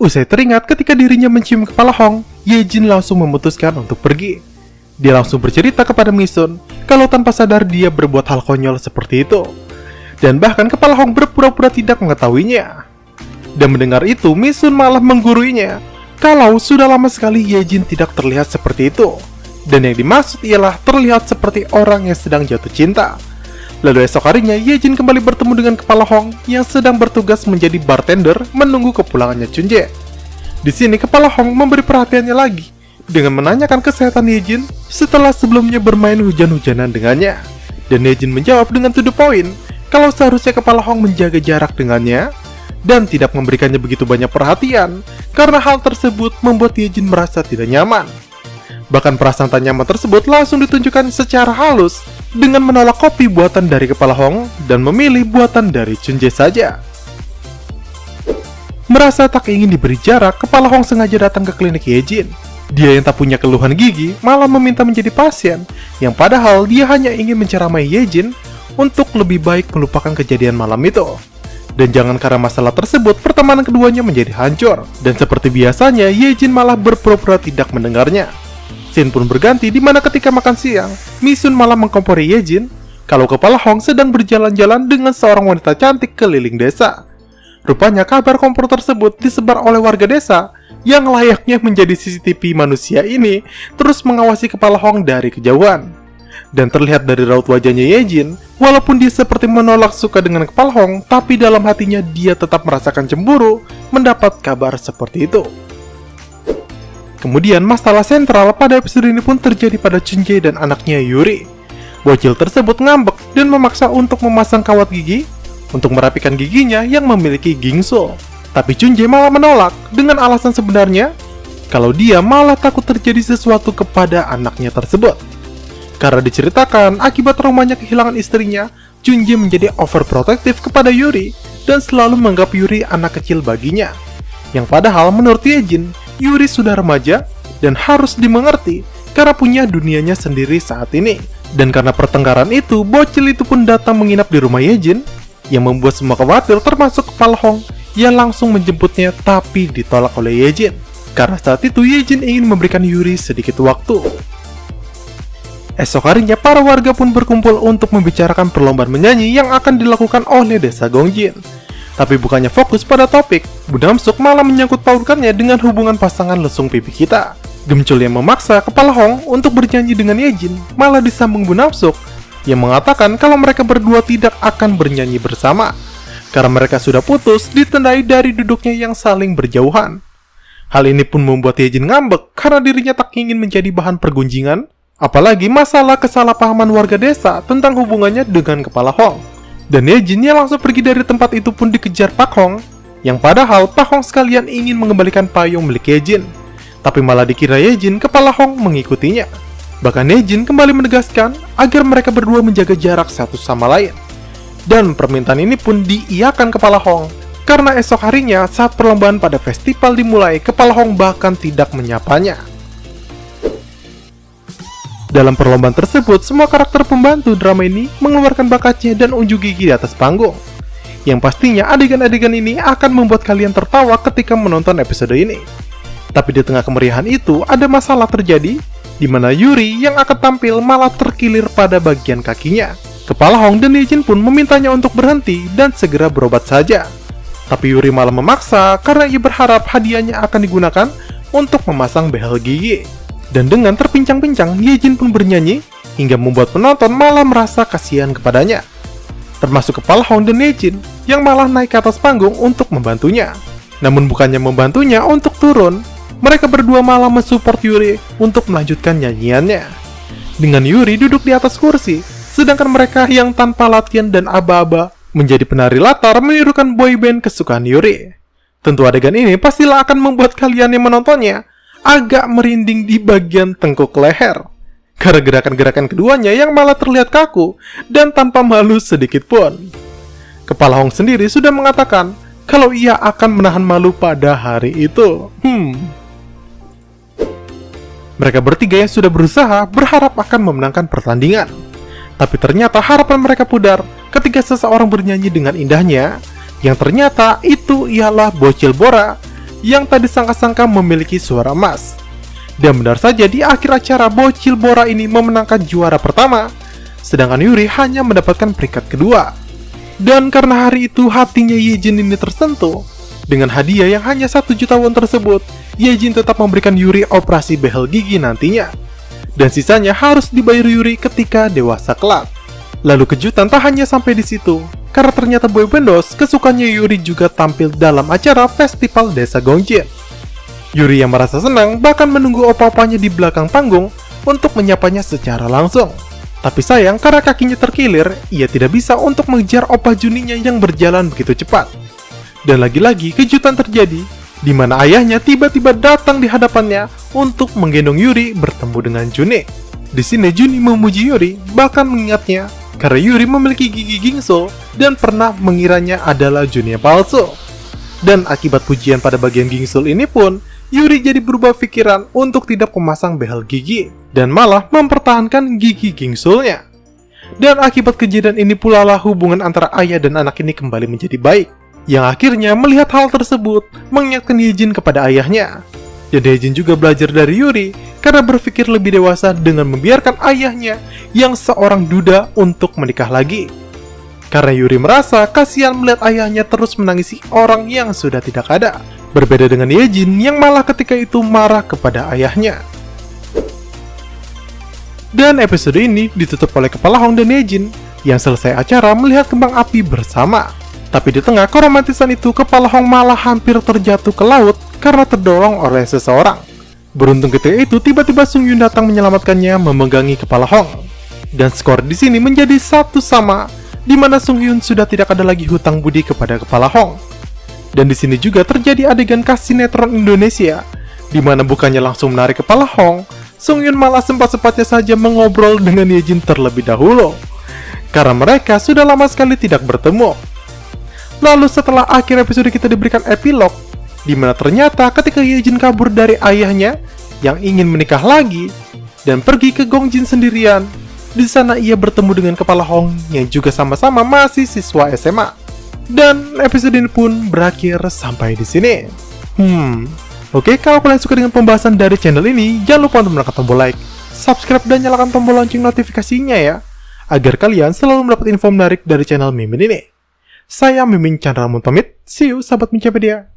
Usai teringat ketika dirinya mencium kepala Hong, Yejin langsung memutuskan untuk pergi. Dia langsung bercerita kepada Misun kalau tanpa sadar dia berbuat hal konyol seperti itu. Dan bahkan kepala Hong berpura-pura tidak mengetahuinya. Dan mendengar itu, Misun malah mengguruinya kalau sudah lama sekali Yejin tidak terlihat seperti itu. Dan yang dimaksud ialah terlihat seperti orang yang sedang jatuh cinta. Lalu esok harinya, Yejin kembali bertemu dengan kepala Hong yang sedang bertugas menjadi bartender menunggu kepulangannya Chunjae. Di sini kepala Hong memberi perhatiannya lagi dengan menanyakan kesehatan Yejin setelah sebelumnya bermain hujan-hujanan dengannya. Dan Yejin menjawab dengan to the point kalau seharusnya kepala Hong menjaga jarak dengannya dan tidak memberikannya begitu banyak perhatian karena hal tersebut membuat Yejin merasa tidak nyaman. Bahkan perasaan tak nyaman tersebut langsung ditunjukkan secara halus dengan menolak kopi buatan dari kepala Hong dan memilih buatan dari Chunjae saja. Merasa tak ingin diberi jarak, kepala Hong sengaja datang ke klinik Yejin. Dia yang tak punya keluhan gigi malah meminta menjadi pasien, yang padahal dia hanya ingin menceramai Yejin untuk lebih baik melupakan kejadian malam itu. Dan jangan karena masalah tersebut, pertemanan keduanya menjadi hancur. Dan seperti biasanya, Yejin malah berpura-pura tidak mendengarnya. Scene pun berganti di mana ketika makan siang, Misun malah mengkompori Yejin kalau kepala Hong sedang berjalan-jalan dengan seorang wanita cantik keliling desa. Rupanya kabar kompor tersebut disebar oleh warga desa yang layaknya menjadi CCTV manusia ini terus mengawasi kepala Hong dari kejauhan. Dan terlihat dari raut wajahnya Yejin, walaupun dia seperti menolak suka dengan kepala Hong, tapi dalam hatinya dia tetap merasakan cemburu mendapat kabar seperti itu. Kemudian masalah sentral pada episode ini pun terjadi pada Chunjae dan anaknya Yuri. Bocil tersebut ngambek dan memaksa untuk memasang kawat gigi untuk merapikan giginya yang memiliki gingsul. Tapi Chunjae malah menolak dengan alasan sebenarnya kalau dia malah takut terjadi sesuatu kepada anaknya tersebut. Karena diceritakan akibat traumanya kehilangan istrinya, Chunjae menjadi overprotective kepada Yuri dan selalu menganggap Yuri anak kecil baginya. Yang padahal menurut Yejin, Yuri sudah remaja dan harus dimengerti karena punya dunianya sendiri saat ini. Dan karena pertengkaran itu, bocil itu pun datang menginap di rumah Yejin yang membuat semua khawatir termasuk kepala Hong yang langsung menjemputnya tapi ditolak oleh Yejin. Karena saat itu Yejin ingin memberikan Yuri sedikit waktu. Esok harinya para warga pun berkumpul untuk membicarakan perlombaan menyanyi yang akan dilakukan oleh desa Gongjin. Tapi bukannya fokus pada topik, Bu Namsuk malah menyangkut pautkannya dengan hubungan pasangan lesung pipi kita. Gemcul yang memaksa kepala Hong untuk bernyanyi dengan Yejin malah disambung Bu Namsuk yang mengatakan kalau mereka berdua tidak akan bernyanyi bersama karena mereka sudah putus ditandai dari duduknya yang saling berjauhan. Hal ini pun membuat Yejin ngambek karena dirinya tak ingin menjadi bahan pergunjingan, apalagi masalah kesalahpahaman warga desa tentang hubungannya dengan kepala Hong. Dan Yejinnya langsung pergi dari tempat itu pun dikejar Pak Hong, yang padahal Pak Hong sekalian ingin mengembalikan payung milik Yejin. Tapi malah dikira Yejin kepala Hong mengikutinya. Bahkan Yejin kembali menegaskan agar mereka berdua menjaga jarak satu sama lain. Dan permintaan ini pun diiyakan kepala Hong, karena esok harinya saat perlombaan pada festival dimulai, kepala Hong bahkan tidak menyapanya. Dalam perlombaan tersebut, semua karakter pembantu drama ini mengeluarkan bakatnya dan unjuk gigi di atas panggung. Yang pastinya adegan-adegan ini akan membuat kalian tertawa ketika menonton episode ini. Tapi di tengah kemeriahan itu, ada masalah terjadi, di mana Yuri yang akan tampil malah terkilir pada bagian kakinya. Kepala Hong dan Yejin pun memintanya untuk berhenti dan segera berobat saja. Tapi Yuri malah memaksa karena ia berharap hadiahnya akan digunakan untuk memasang behel gigi. Dan dengan terpincang-pincang, Yejin pun bernyanyi hingga membuat penonton malah merasa kasihan kepadanya. Termasuk kepala Hong dan Yejin yang malah naik ke atas panggung untuk membantunya. Namun bukannya membantunya untuk turun, mereka berdua malah mensupport Yuri untuk melanjutkan nyanyiannya. Dengan Yuri duduk di atas kursi, sedangkan mereka yang tanpa latihan dan aba-aba menjadi penari latar menirukan boyband kesukaan Yuri. Tentu adegan ini pastilah akan membuat kalian yang menontonnya agak merinding di bagian tengkuk leher, karena gerakan-gerakan keduanya yang malah terlihat kaku dan tanpa malu sedikit pun. Kepala Hong sendiri sudah mengatakan kalau ia akan menahan malu pada hari itu. Mereka bertiga yang sudah berusaha berharap akan memenangkan pertandingan. Tapi ternyata harapan mereka pudar ketika seseorang bernyanyi dengan indahnya, yang ternyata itu ialah bocil Bora yang tadi sangka-sangka memiliki suara emas. Dan benar saja di akhir acara bocil Bora ini memenangkan juara pertama, sedangkan Yuri hanya mendapatkan peringkat kedua. Dan karena hari itu hatinya Yejin ini tersentuh, dengan hadiah yang hanya 1 juta won tersebut, Yejin tetap memberikan Yuri operasi behel gigi nantinya. Dan sisanya harus dibayar Yuri ketika dewasa kelak. Lalu kejutan tak hanya sampai di situ, karena ternyata boyband DOS kesukaannya Yuri juga tampil dalam acara festival desa Gongjin. Yuri yang merasa senang bahkan menunggu opa-opanya di belakang panggung untuk menyapanya secara langsung. Tapi sayang karena kakinya terkilir, ia tidak bisa untuk mengejar opa Juninya yang berjalan begitu cepat. Dan lagi-lagi kejutan terjadi, di mana ayahnya tiba-tiba datang di hadapannya untuk menggendong Yuri bertemu dengan Juni. Di sini Juni memuji Yuri, bahkan mengingatnya karena Yuri memiliki gigi Gingsul dan pernah mengiranya adalah Juni yang palsu. Dan akibat pujian pada bagian Gingsul ini pun, Yuri jadi berubah pikiran untuk tidak memasang behel gigi dan malah mempertahankan gigi Gingsulnya. Dan akibat kejadian ini pula lah hubungan antara ayah dan anak ini kembali menjadi baik. Yang akhirnya melihat hal tersebut mengingatkan Yejin kepada ayahnya. Dan Yejin juga belajar dari Yuri karena berpikir lebih dewasa dengan membiarkan ayahnya yang seorang duda untuk menikah lagi. Karena Yuri merasa kasihan melihat ayahnya terus menangisi orang yang sudah tidak ada. Berbeda dengan Yejin yang malah ketika itu marah kepada ayahnya. Dan episode ini ditutup oleh Kepala Hong dan Yejin yang selesai acara melihat kembang api bersama. Tapi di tengah keromantisan itu, Kepala Hong malah hampir terjatuh ke laut karena terdorong oleh seseorang. Beruntung ketika itu tiba-tiba Sung Yun datang menyelamatkannya memegangi Kepala Hong. Dan skor di sini menjadi 1-1, di mana Sung Yun sudah tidak ada lagi hutang budi kepada Kepala Hong. Dan di sini juga terjadi adegan khas sinetron Indonesia, di mana bukannya langsung menarik Kepala Hong, Sung Yun malah sempat-sempatnya saja mengobrol dengan Yejin terlebih dahulu. Karena mereka sudah lama sekali tidak bertemu. Lalu setelah akhir episode kita diberikan epilog, di mana ternyata ketika Yejin kabur dari ayahnya yang ingin menikah lagi dan pergi ke Gongjin sendirian, di sana ia bertemu dengan Kepala Hong yang juga sama-sama masih siswa SMA. Dan episode ini pun berakhir sampai di sini. Oke, kalau kalian suka dengan pembahasan dari channel ini, jangan lupa untuk menekan tombol like, subscribe dan nyalakan tombol lonceng notifikasinya ya, agar kalian selalu mendapat info menarik dari channel Mimin ini. Saya Mimin Chandra pamit, see you sahabat Mincapedia.